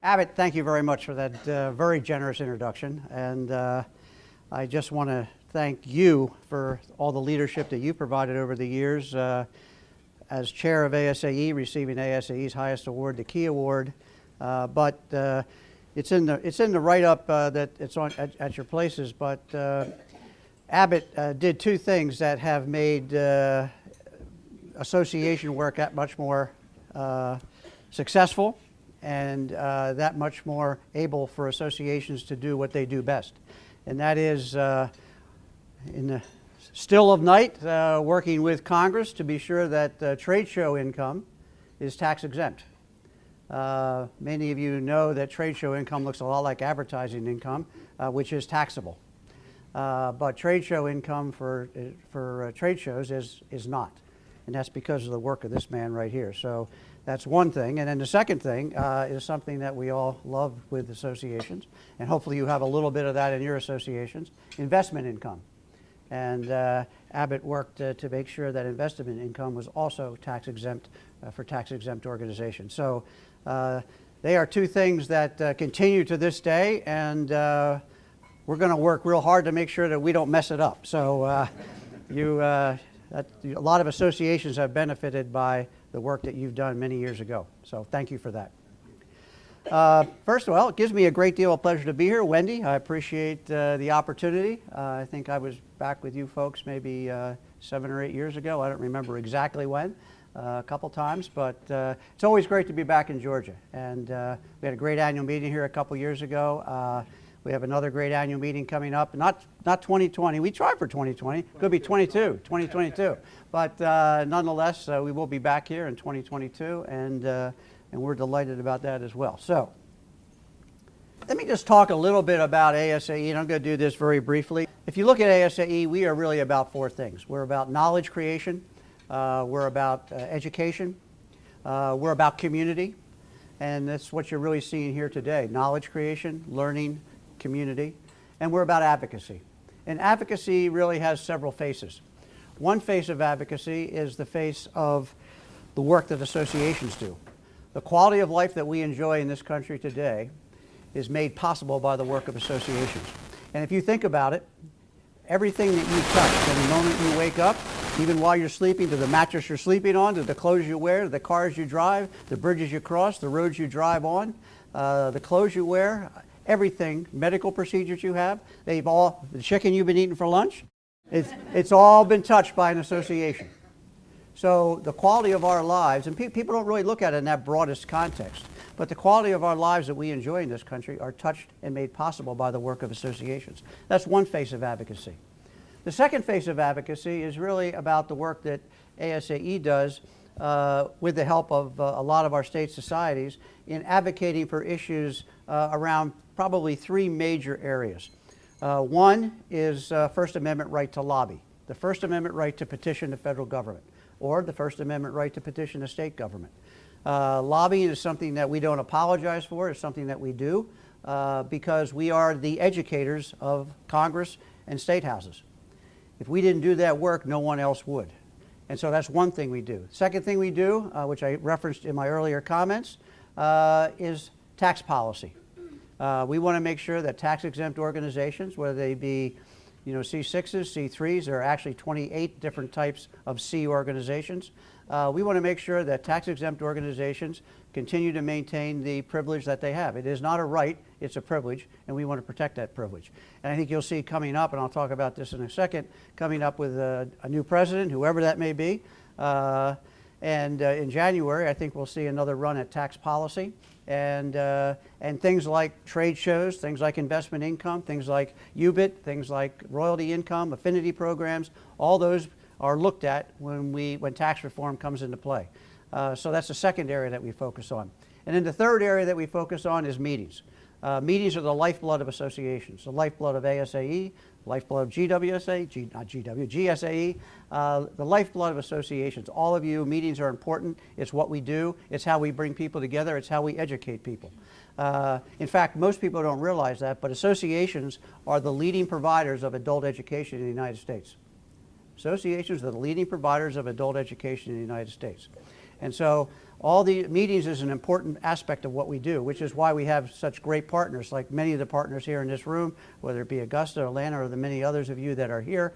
Abit, thank you very much for that very generous introduction. And I just want to thank you for all the leadership that you provided over the years. As chair of ASAE, receiving ASAE's highest award, the Key Award. But it's in the write-up that it's on at your places. But Abit did two things that have made association work that much more successful and that much more able for associations to do what they do best. And that is in the still of night, working with Congress to be sure that trade show income is tax exempt. Many of you know that trade show income looks a lot like advertising income, which is taxable. But trade show income for trade shows is not. And that's because of the work of this man right here. So that's one thing. And then the second thing is something that we all love with associations. And hopefully you have a little bit of that in your associations, investment income. And Abit worked to make sure that investment income was also tax exempt for tax exempt organizations. So they are two things that continue to this day, and we're going to work real hard to make sure that we don't mess it up. So a lot of associations have benefited by the work that you've done many years ago. So thank you for that. First of all, it gives me a great deal of pleasure to be here. Wendy, I appreciate the opportunity. I think I was back with you folks maybe 7 or 8 years ago. I don't remember exactly when, a couple times, but it's always great to be back in Georgia. And we had a great annual meeting here a couple years ago. We have another great annual meeting coming up. Not 2020. We tried for 2020. Could be 2022. But nonetheless, we will be back here in 2022, and we're delighted about that as well. So let me just talk a little bit about ASAE, and I'm going to do this very briefly. If you look at ASAE, we are really about 4 things. We're about knowledge creation. We're about education. We're about community. And that's what you're really seeing here today. Knowledge creation, learning, community. And we're about advocacy. And advocacy really has several faces. One face of advocacy is the face of the work that associations do. The quality of life that we enjoy in this country today is made possible by the work of associations. And if you think about it, everything that you touch from the moment you wake up, even while you're sleeping, to the mattress you're sleeping on, to the clothes you wear, to the cars you drive, the bridges you cross, the roads you drive on, the clothes you wear, everything, medical procedures you have, the chicken you've been eating for lunch, it's all been touched by an association. So the quality of our lives, and people don't really look at it in that broadest context, but the quality of our lives that we enjoy in this country are touched and made possible by the work of associations. That's one face of advocacy. The second face of advocacy is really about the work that ASAE does with the help of a lot of our state societies in advocating for issues around probably 3 major areas. One is First Amendment right to lobby, the First Amendment right to petition the federal government, or the First Amendment right to petition the state government. Lobbying is something that we don't apologize for. It's something that we do because we are the educators of Congress and state houses. If we didn't do that work, no one else would. And so that's one thing we do. Second thing we do, which I referenced in my earlier comments, is tax policy. We want to make sure that tax-exempt organizations, whether they be C6s, C3s, there are actually 28 different types of C organizations. We want to make sure that tax-exempt organizations continue to maintain the privilege that they have. It is not a right, it's a privilege, and we want to protect that privilege. And I think you'll see coming up, and I'll talk about this in a second, coming up with a new president, whoever that may be. And in January, I think we'll see another run at tax policy. And things like trade shows, things like investment income, things like Ubit, things like royalty income, affinity programs, all those are looked at when tax reform comes into play. So that's the second area that we focus on. And then the third area that we focus on is meetings. Meetings are the lifeblood of associations, the lifeblood of ASAE, lifeblood of GSAE, the lifeblood of associations. All of you, meetings are important. It's what we do. It's how we bring people together. It's how we educate people. In fact, most people don't realize that, but associations are the leading providers of adult education in the United States. Associations are the leading providers of adult education in the United States. And so All the meetings is an important aspect of what we do, which is why we have such great partners, like many of the partners here in this room, whether it be Augusta, Atlanta, or the many others of you that are here.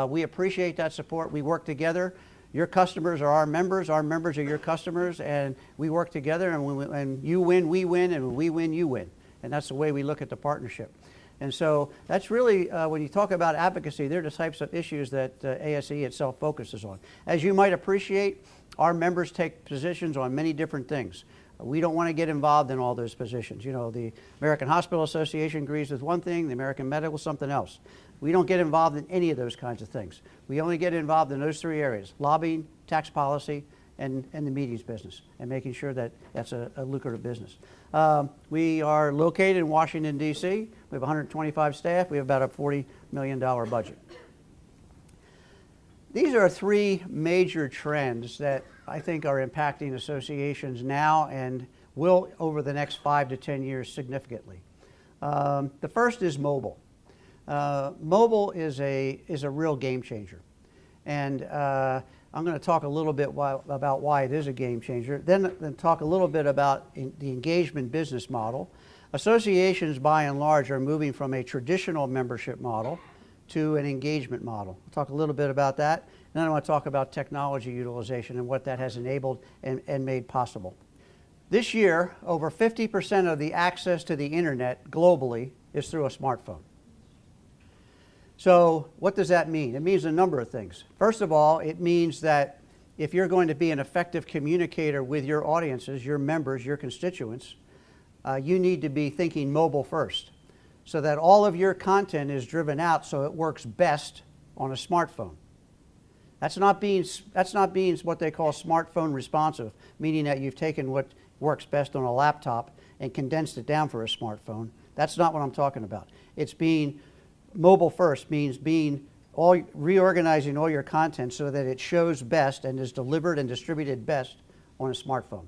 We appreciate that support. We work together. Your customers are our members are your customers, and we work together, and you win, we win, and when we win, you win. And that's the way we look at the partnership. And so that's really, when you talk about advocacy, they're the types of issues that ASAE itself focuses on. As you might appreciate, our members take positions on many different things. We don't want to get involved in all those positions. You know, the American Hospital Association agrees with one thing, the American Medical something else. We don't get involved in any of those kinds of things. We only get involved in those three areas: lobbying, tax policy, and the meetings business, and making sure that that's a lucrative business. We are located in Washington, D.C. We have 125 staff. We have about a $40 million budget. These are three major trends that I think are impacting associations now and will over the next 5 to 10 years significantly. The first is mobile. Mobile is a real game changer. And I'm going to talk a little bit about why it is a game changer, then talk a little bit about the engagement business model. Associations, by and large, are moving from a traditional membership model to an engagement model. I'll talk a little bit about that, and then I want to talk about technology utilization and what that has enabled and made possible. This year, over 50% of the access to the internet globally is through a smartphone. So what does that mean? It means a number of things. First of all, it means that if you're going to be an effective communicator with your audiences, your members, your constituents, you need to be thinking mobile first, so that all of your content is driven out so it works best on a smartphone. That's not being what they call smartphone responsive, meaning that you've taken what works best on a laptop and condensed it down for a smartphone. That's not what I'm talking about. It's being mobile first, means reorganizing all your content so that it shows best and is delivered and distributed best on a smartphone.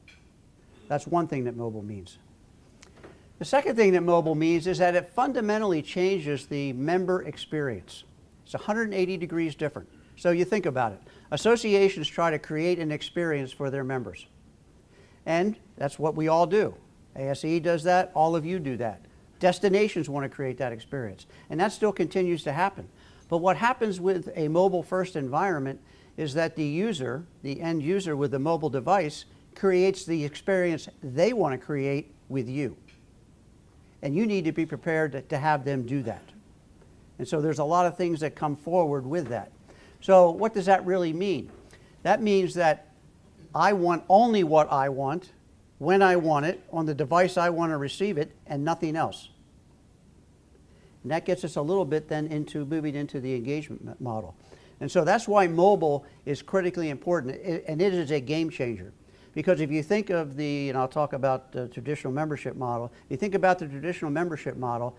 That's one thing that mobile means. The second thing that mobile means is that it fundamentally changes the member experience. It's 180 degrees different. So you think about it. Associations try to create an experience for their members. And that's what we all do. ASAE does that. All of you do that. Destinations want to create that experience. And that still continues to happen. But what happens with a mobile-first environment is that the user, the end user with the mobile device, creates the experience they want to create with you. And you need to be prepared to have them do that. And so there's a lot of things that come forward with that. So what does that really mean? That means that I want only what I want, when I want it, on the device I want to receive it, and nothing else. And that gets us a little bit then into moving into the engagement model. And so that's why mobile is critically important, and it is a game changer. Because if you think of and I'll talk about the traditional membership model, if you think about the traditional membership model,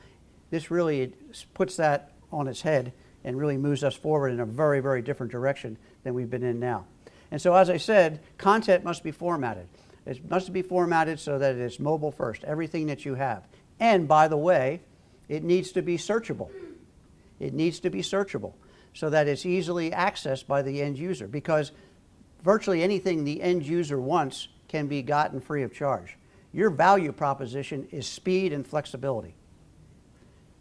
this really puts that on its head and really moves us forward in a very, very different direction than we've been in now. And so, as I said, content must be formatted. It must be formatted so that it's mobile first, everything that you have. And by the way, it needs to be searchable. It needs to be searchable so that it's easily accessed by the end user, because virtually anything the end user wants can be gotten free of charge. Your value proposition is speed and flexibility.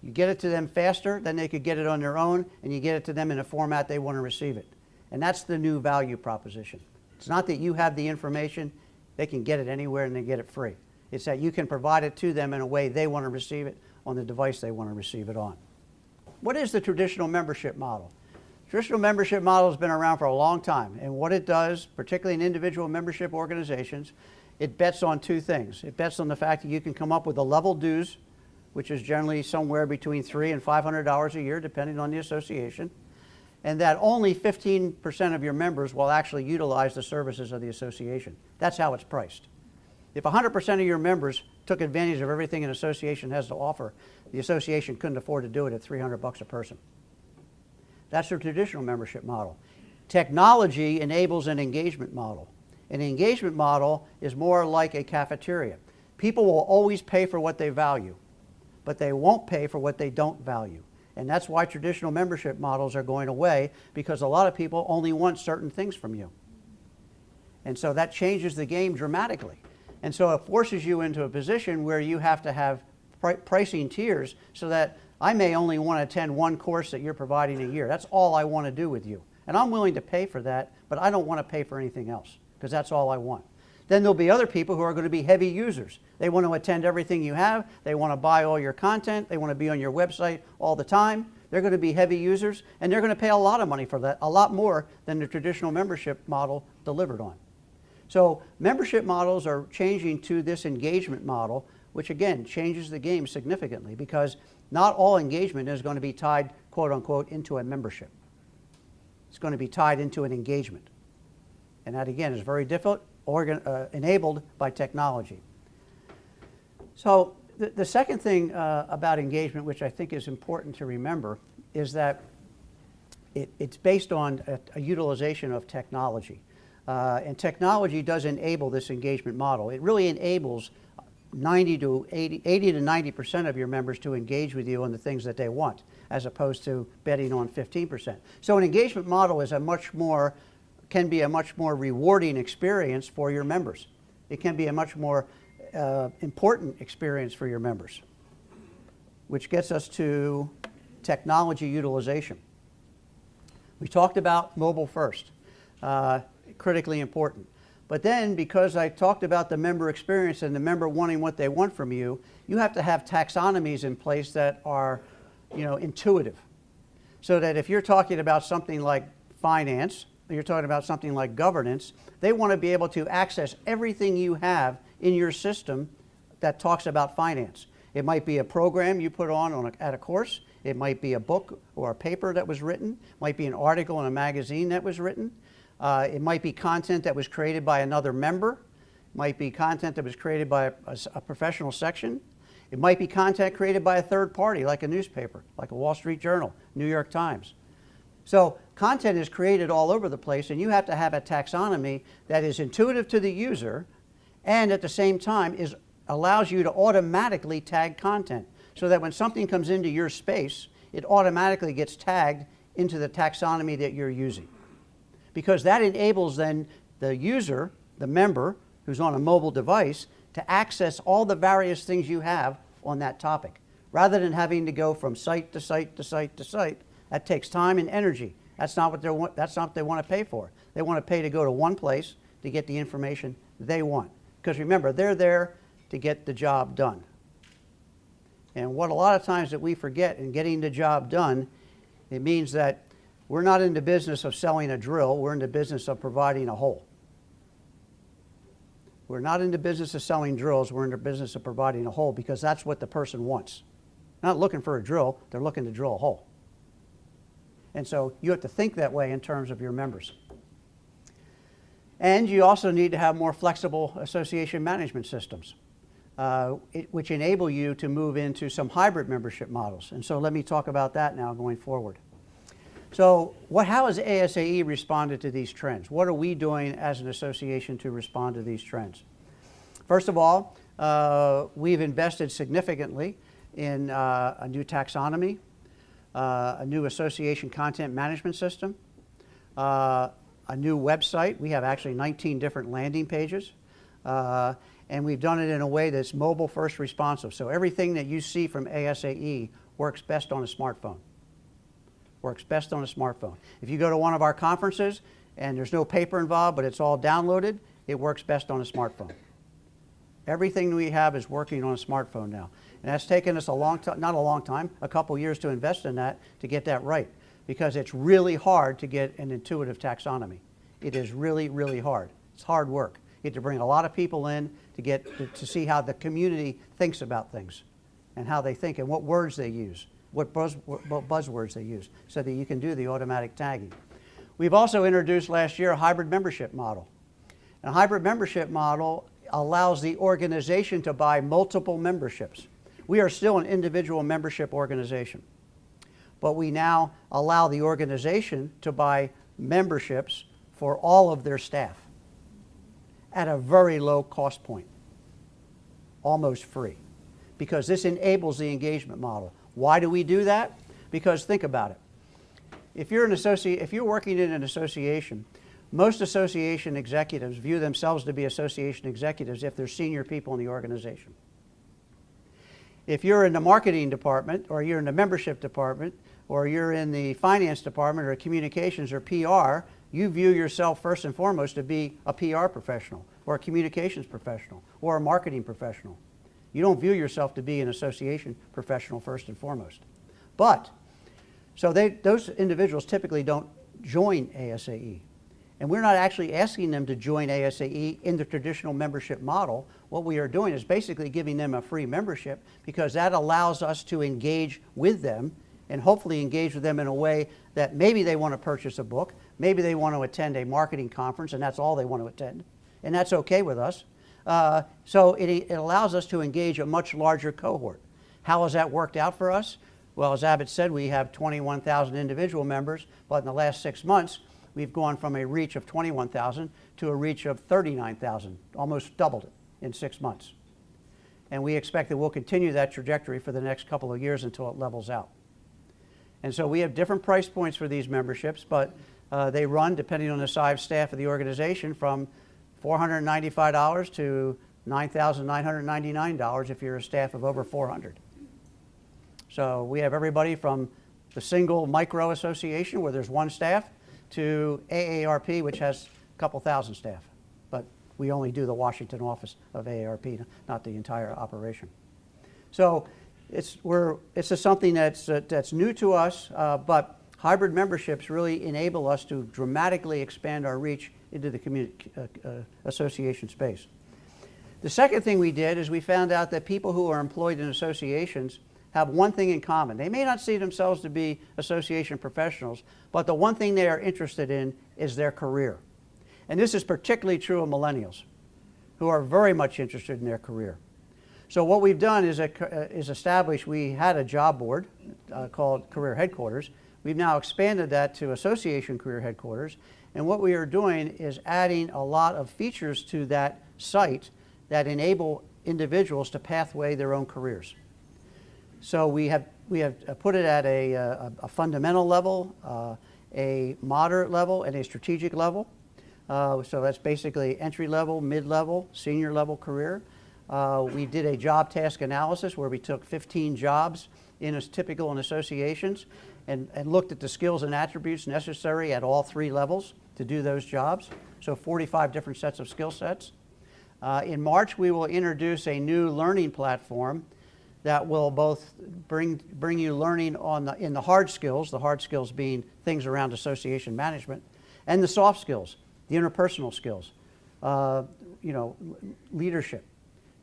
You get it to them faster than they could get it on their own, and you get it to them in a format they want to receive it. And that's the new value proposition. It's not that you have the information, they can get it anywhere and they get it free. It's that you can provide it to them in a way they want to receive it on the device they want to receive it on. What is the traditional membership model? Traditional membership model has been around for a long time, and what it does, particularly in individual membership organizations, it bets on two things. It bets on the fact that you can come up with a level dues, which is generally somewhere between $300 and $500 a year, depending on the association, and that only 15% of your members will actually utilize the services of the association. That's how it's priced. If 100% of your members took advantage of everything an association has to offer, the association couldn't afford to do it at $300 a person. That's their traditional membership model. Technology enables an engagement model. An engagement model is more like a cafeteria. People will always pay for what they value, but they won't pay for what they don't value. And that's why traditional membership models are going away, because a lot of people only want certain things from you. And so that changes the game dramatically. And so it forces you into a position where you have to have pricing tiers so that I may only want to attend one course that you're providing a year. That's all I want to do with you. And I'm willing to pay for that, but I don't want to pay for anything else because that's all I want. Then there'll be other people who are going to be heavy users. They want to attend everything you have. They want to buy all your content. They want to be on your website all the time. They're going to be heavy users, and they're going to pay a lot of money for that, a lot more than the traditional membership model delivered on. So membership models are changing to this engagement model, which again changes the game significantly because not all engagement is going to be tied, quote unquote, into a membership. It's going to be tied into an engagement. And that again is very difficult, enabled by technology. So the second thing about engagement, which I think is important to remember, is that it's based on a utilization of technology. And technology does enable this engagement model. It really enables 80 to 90% of your members to engage with you on the things that they want, as opposed to betting on 15%. So an engagement model is can be a much more rewarding experience for your members. It can be a much more important experience for your members, which gets us to technology utilization. We talked about mobile first, critically important. But then, because I talked about the member experience and the member wanting what they want from you, you have to have taxonomies in place that are, intuitive. So that if you're talking about something like finance, or you're talking about something like governance, they want to be able to access everything you have in your system that talks about finance. It might be a program you put at a course. It might be a book or a paper that was written. It might be an article in a magazine that was written. It might be content that was created by another member. It might be content that was created by a professional section. It might be content created by a third party, like a newspaper, like a Wall Street Journal, New York Times. So content is created all over the place, and you have to have a taxonomy that is intuitive to the user and at the same time allows you to automatically tag content so that when something comes into your space, it automatically gets tagged into the taxonomy that you're using. Because that enables then the user, the member, who's on a mobile device, to access all the various things you have on that topic. Rather than having to go from site to site to site to site, that takes time and energy. That's not what they want to pay for. They want to pay to go to one place to get the information they want. Because remember, they're there to get the job done. And what a lot of times that we forget in getting the job done, it means that we're not in the business of selling a drill, we're in the business of providing a hole. We're not in the business of selling drills, we're in the business of providing a hole because that's what the person wants. They're not looking for a drill, they're looking to drill a hole. And so you have to think that way in terms of your members. And you also need to have more flexible association management systems, which enable you to move into some hybrid membership models. And so let me talk about that now going forward. So how has ASAE responded to these trends? What are we doing as an association to respond to these trends? First of all, we've invested significantly in a new taxonomy, a new association content management system, a new website. We have actually 19 different landing pages. And we've done it in a way that's mobile first responsive. So everything that you see from ASAE works best on a smartphone. Works best on a smartphone. If you go to one of our conferences and there's no paper involved, but it's all downloaded, it works best on a smartphone. Everything we have is working on a smartphone now. And that's taken us a couple years to invest in that, to get that right. Because it's really hard to get an intuitive taxonomy. It is really, really hard. It's hard work. You have to bring a lot of people in to see how the community thinks about things and how they think and what words they use. What buzzwords they use, so that you can do the automatic tagging. We've also introduced last year a hybrid membership model. And a hybrid membership model allows the organization to buy multiple memberships. We are still an individual membership organization, but we now allow the organization to buy memberships for all of their staff at a very low cost point, almost free, because this enables the engagement model. Why do we do that? Because think about it. If you're working in an association Most association executives view themselves to be association executives if they're senior people in the organization. If you're in the marketing department, or you're in the membership department, or you're in the finance department, or communications, or PR, you view yourself first and foremost to be a PR professional, or a communications professional, or a marketing professional. You don't view yourself to be an association professional first and foremost. But, so those individuals typically don't join ASAE. And we're not actually asking them to join ASAE in the traditional membership model. What we are doing is basically giving them a free membership, because that allows us to engage with them, and hopefully engage with them in a way that maybe they want to purchase a book, maybe they want to attend a marketing conference, and that's all they want to attend. And that's okay with us. So it allows us to engage a much larger cohort. How has that worked out for us? Well, as Abit said, we have 21,000 individual members, but in the last 6 months, we've gone from a reach of 21,000 to a reach of 39,000, almost doubled it in 6 months. And we expect that we'll continue that trajectory for the next couple of years until it levels out. And so we have different price points for these memberships, but they run, depending on the size staff of the organization, from $495 to $9,999 if you're a staff of over 400. So we have everybody from the single micro association where there's one staff to AARP, which has a couple thousand staff. But we only do the Washington office of AARP, not the entire operation. So it's just something that's new to us, but hybrid memberships really enable us to dramatically expand our reach into the association space. The second thing we did is we found out that people who are employed in associations have one thing in common. They may not see themselves to be association professionals, but the one thing they are interested in is their career. And this is particularly true of millennials, who are very much interested in their career. So what we've done is establish, we had a job board called Career Headquarters. We've now expanded that to Association Career Headquarters. And what we are doing is adding a lot of features to that site that enable individuals to pathway their own careers. So we have put it at a fundamental level, a moderate level, and a strategic level. So that's basically entry level, mid-level, senior level career. We did a job task analysis where we took 15 jobs typical in associations and looked at the skills and attributes necessary at all 3 levels to do those jobs. So 45 different sets of skill sets. In March, we will introduce a new learning platform that will both bring you learning in the hard skills being things around association management, and the soft skills, the interpersonal skills, leadership,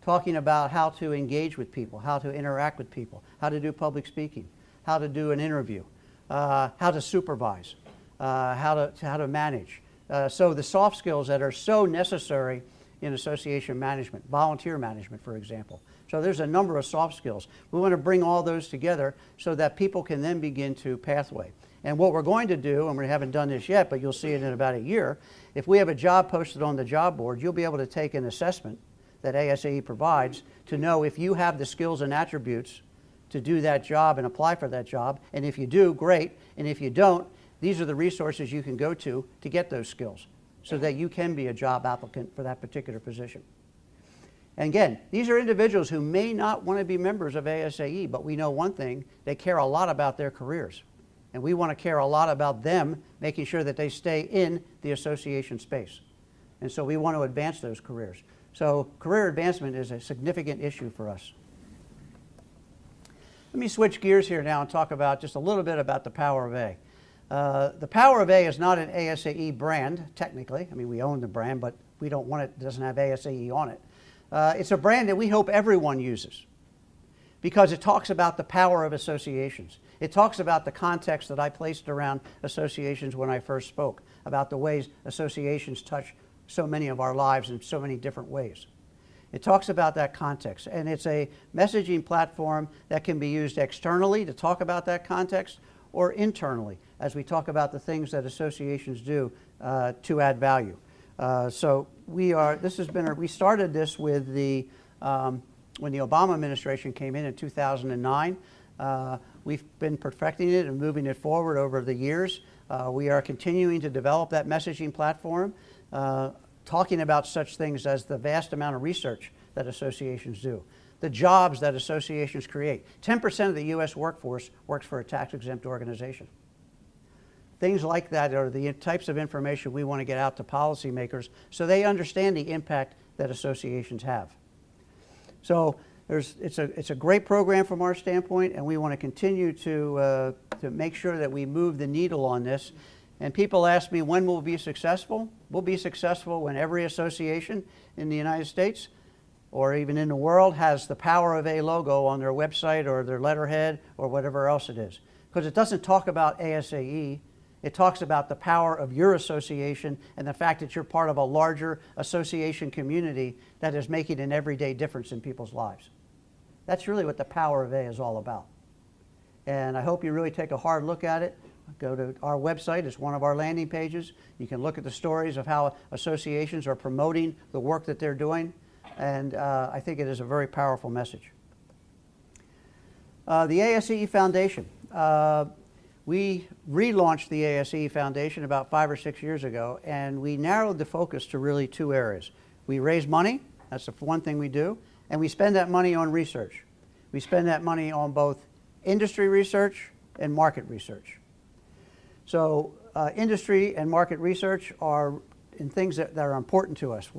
talking about how to engage with people, how to interact with people, how to do public speaking, how to do an interview, how to supervise, how to manage. So the soft skills that are so necessary in association management, volunteer management, for example. So there's a number of soft skills. We want to bring all those together so that people can then begin to pathway. And what we're going to do, and we haven't done this yet, but you'll see it in about a year, if we have a job posted on the job board, you'll be able to take an assessment that ASAE provides to know if you have the skills and attributes to do that job and apply for that job. And if you do, great. And if you don't, these are the resources you can go to get those skills so that you can be a job applicant for that particular position. And again, these are individuals who may not want to be members of ASAE, but we know one thing, they care a lot about their careers. And we want to care a lot about them, making sure that they stay in the association space. And so we want to advance those careers. So career advancement is a significant issue for us. Let me switch gears here now and talk about just a little bit about the Power of A. The Power of A is not an ASAE brand, technically. I mean, we own the brand, but we don't want it doesn't have ASAE on it. It's a brand that we hope everyone uses because it talks about the power of associations. It talks about the context that I placed around associations when I first spoke, about the ways associations touch so many of our lives in so many different ways. It talks about that context, and it's a messaging platform that can be used externally to talk about that context or internally as we talk about the things that associations do to add value. So we started this with when the Obama administration came in 2009. We've been perfecting it and moving it forward over the years. We are continuing to develop that messaging platform, talking about such things as the vast amount of research that associations do, the jobs that associations create. 10% of the U.S. workforce works for a tax-exempt organization. Things like that are the types of information we want to get out to policymakers so they understand the impact that associations have. So it's a great program from our standpoint, and we want to continue to make sure that we move the needle on this. And people ask me, when will we be successful? We'll be successful when every association in the United States or even in the world has the Power of A logo on their website or their letterhead or whatever else it is. Because it doesn't talk about ASAE. It talks about the power of your association and the fact that you're part of a larger association community that is making an everyday difference in people's lives. That's really what the Power of A is all about. And I hope you really take a hard look at it. Go to our website. It's one of our landing pages. You can look at the stories of how associations are promoting the work that they're doing. And I think it is a very powerful message. The ASAE Foundation. We relaunched the ASAE Foundation about 5 or 6 years ago, and we narrowed the focus to really 2 areas. We raise money, that's the one thing we do, and we spend that money on research. We spend that money on both industry research and market research. So industry and market research are in things that are important to us.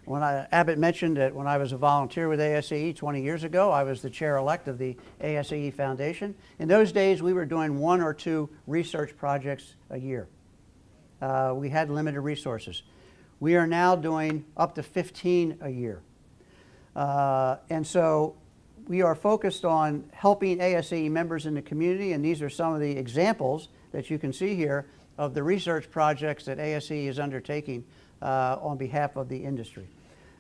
When Abit mentioned that when I was a volunteer with ASAE 20 years ago, I was the chair-elect of the ASAE Foundation. In those days, we were doing 1 or 2 research projects a year. We had limited resources. We are now doing up to 15 a year. And so we are focused on helping ASAE members in the community, and these are some of the examples that you can see here of the research projects that ASAE is undertaking on behalf of the industry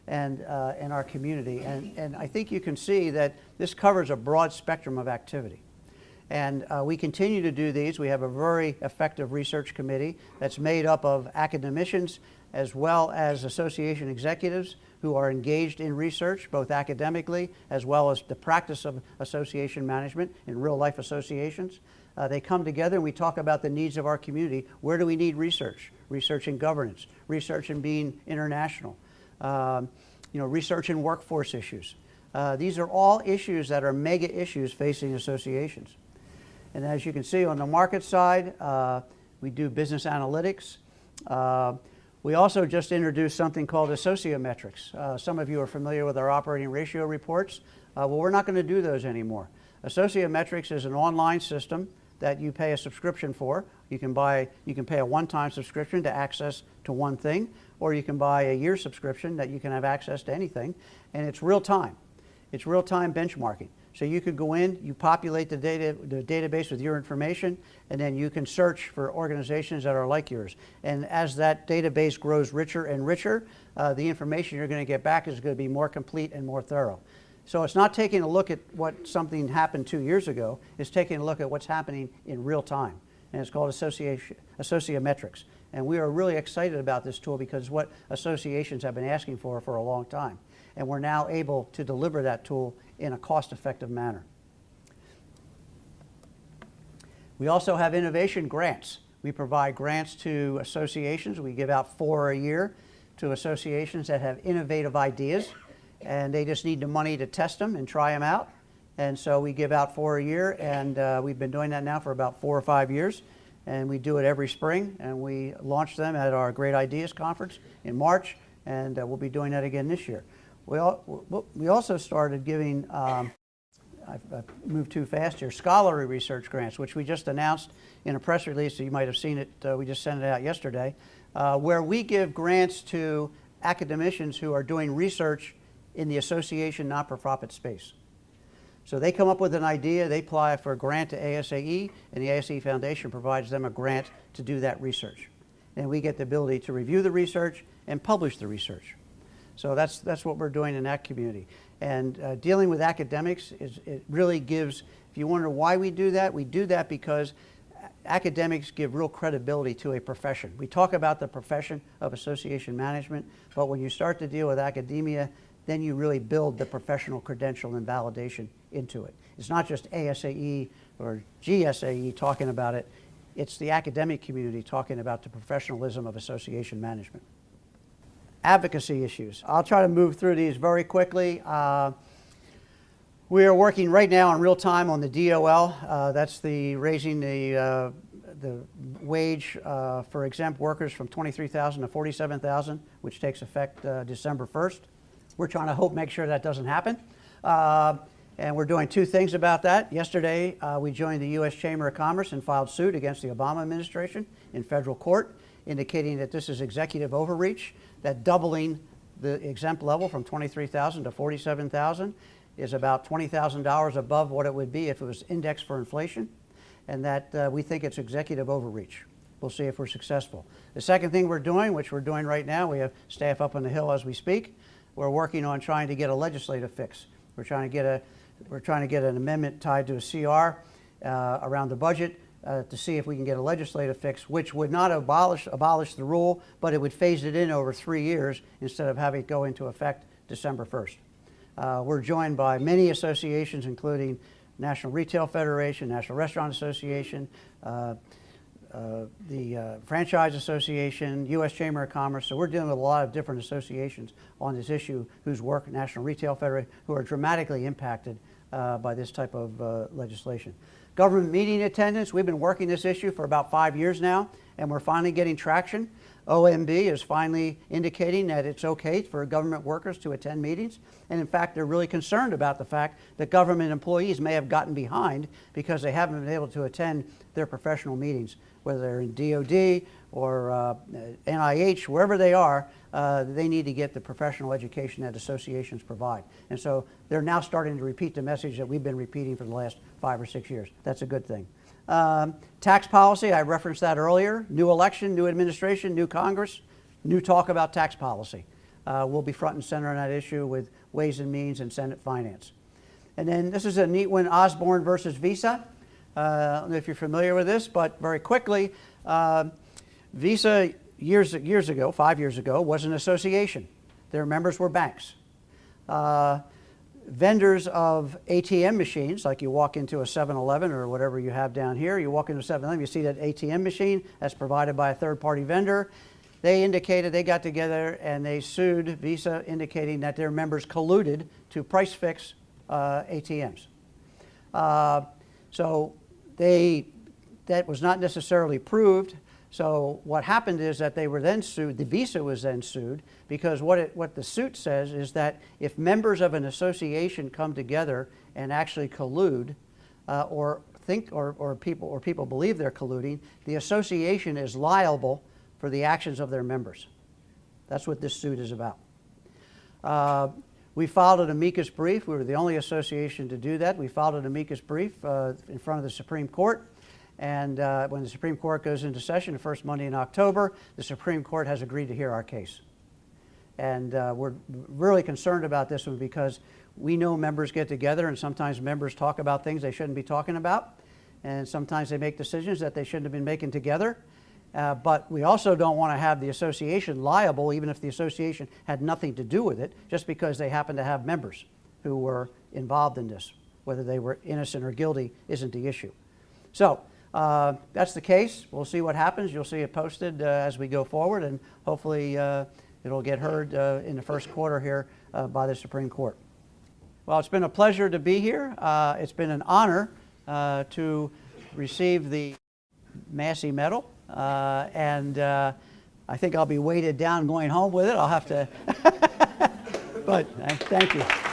and our community. And I think you can see that this covers a broad spectrum of activity. And we continue to do these. We have a very effective research committee that's made up of academicians as well as association executives who are engaged in research, both academically as well as the practice of association management in real-life associations. They come together and we talk about the needs of our community. Where do we need research? Research in governance, research in being international, research in workforce issues. These are all issues that are mega issues facing associations. And as you can see on the market side, we do business analytics. We also just introduced something called associometrics. Some of you are familiar with our operating ratio reports. Well, we're not going to do those anymore. Associometrics is an online system that you pay a subscription for. You can pay a one-time subscription to access to one thing, or you can buy a year subscription that you can have access to anything, and it's real time. It's real-time benchmarking. So you could go in, you populate the database with your information, and then you can search for organizations that are like yours. And as that database grows richer and richer, the information you're going to get back is going to be more complete and more thorough. So it's not taking a look at what something happened 2 years ago, it's taking a look at what's happening in real time. And it's called associometrics. And we are really excited about this tool because it's what associations have been asking for a long time. And we're now able to deliver that tool in a cost-effective manner. We also have innovation grants. We provide grants to associations. We give out 4 a year to associations that have innovative ideas, and they just need the money to test them and try them out. And so we give out 4 a year, and we've been doing that now for about 4 or 5 years. And we do it every spring, and we launch them at our Great Ideas Conference in March, and we'll be doing that again this year. We also started giving, I've moved too fast here, scholarly research grants, which we just announced in a press release. So you might have seen it. We just sent it out yesterday, where we give grants to academicians who are doing research in the association not-for-profit space. So they come up with an idea, they apply for a grant to ASAE, and the ASAE Foundation provides them a grant to do that research. And we get the ability to review the research and publish the research. So that's what we're doing in that community. And dealing with academics, it really gives, if you wonder why we do that because academics give real credibility to a profession. We talk about the profession of association management, but when you start to deal with academia, then you really build the professional credential and validation into it. It's not just ASAE or GSAE talking about it. It's the academic community talking about the professionalism of association management. Advocacy issues. I'll try to move through these very quickly. We are working right now in real time on the DOL. That's the raising the wage for exempt workers from $23,000 to $47,000, which takes effect December 1st. We're trying to make sure that doesn't happen. And we're doing two things about that. Yesterday, we joined the U.S. Chamber of Commerce and filed suit against the Obama administration in federal court, indicating that this is executive overreach, that doubling the exempt level from $23,000 to $47,000 is about $20,000 above what it would be if it was indexed for inflation, and that we think it's executive overreach. We'll see if we're successful. The second thing we're doing, which we're doing right now, we have staff up on the Hill as we speak, we're working on trying to get a legislative fix. We're trying to get an amendment tied to a CR around the budget to see if we can get a legislative fix, which would not abolish the rule, but it would phase it in over 3 years instead of having it go into effect December 1st. We're joined by many associations, including National Retail Federation, National Restaurant Association, the Franchise Association, U.S. Chamber of Commerce. So we're dealing with a lot of different associations on this issue whose work, National Retail Federation, who are dramatically impacted by this type of legislation. Government meeting attendance, we've been working this issue for about 5 years now, and we're finally getting traction. OMB is finally indicating that it's okay for government workers to attend meetings. And in fact, they're really concerned about the fact that government employees may have gotten behind because they haven't been able to attend their professional meetings, whether they're in DOD or NIH, wherever they are, they need to get the professional education that associations provide. And so they're now starting to repeat the message that we've been repeating for the last 5 or 6 years. That's a good thing. Tax policy, I referenced that earlier. New election, new administration, new Congress, new talk about tax policy. We'll be front and center on that issue with Ways and Means and Senate Finance. And then this is a neat one, Osborne versus Visa. I don't know if you're familiar with this, but very quickly, Visa years ago, 5 years ago, was an association. Their members were banks. Vendors of ATM machines, like you walk into a 7-Eleven or whatever you have down here, you walk into a 7-Eleven, you see that ATM machine that's provided by a third-party vendor. They indicated, they got together and they sued Visa, indicating that their members colluded to price fix ATMs. So that was not necessarily proved. So what happened is that they were then sued, the Visa was then sued, because what the suit says is that if members of an association come together and actually collude, or people believe they're colluding, the association is liable for the actions of their members. That's what this suit is about. We filed an amicus brief. We were the only association to do that. We filed an amicus brief in front of the Supreme Court. And when the Supreme Court goes into session the first Monday in October, the Supreme Court has agreed to hear our case. And we're really concerned about this one because we know members get together and sometimes members talk about things they shouldn't be talking about. And sometimes they make decisions that they shouldn't have been making together. But we also don't want to have the association liable, even if the association had nothing to do with it, just because they happen to have members who were involved in this. Whether they were innocent or guilty isn't the issue. So that's the case. We'll see what happens. You'll see it posted as we go forward, and hopefully it'll get heard in the first quarter here by the Supreme Court. Well, it's been a pleasure to be here. It's been an honor to receive the Massey Medal. And I think I'll be weighted down going home with it. I'll have to, but thank you.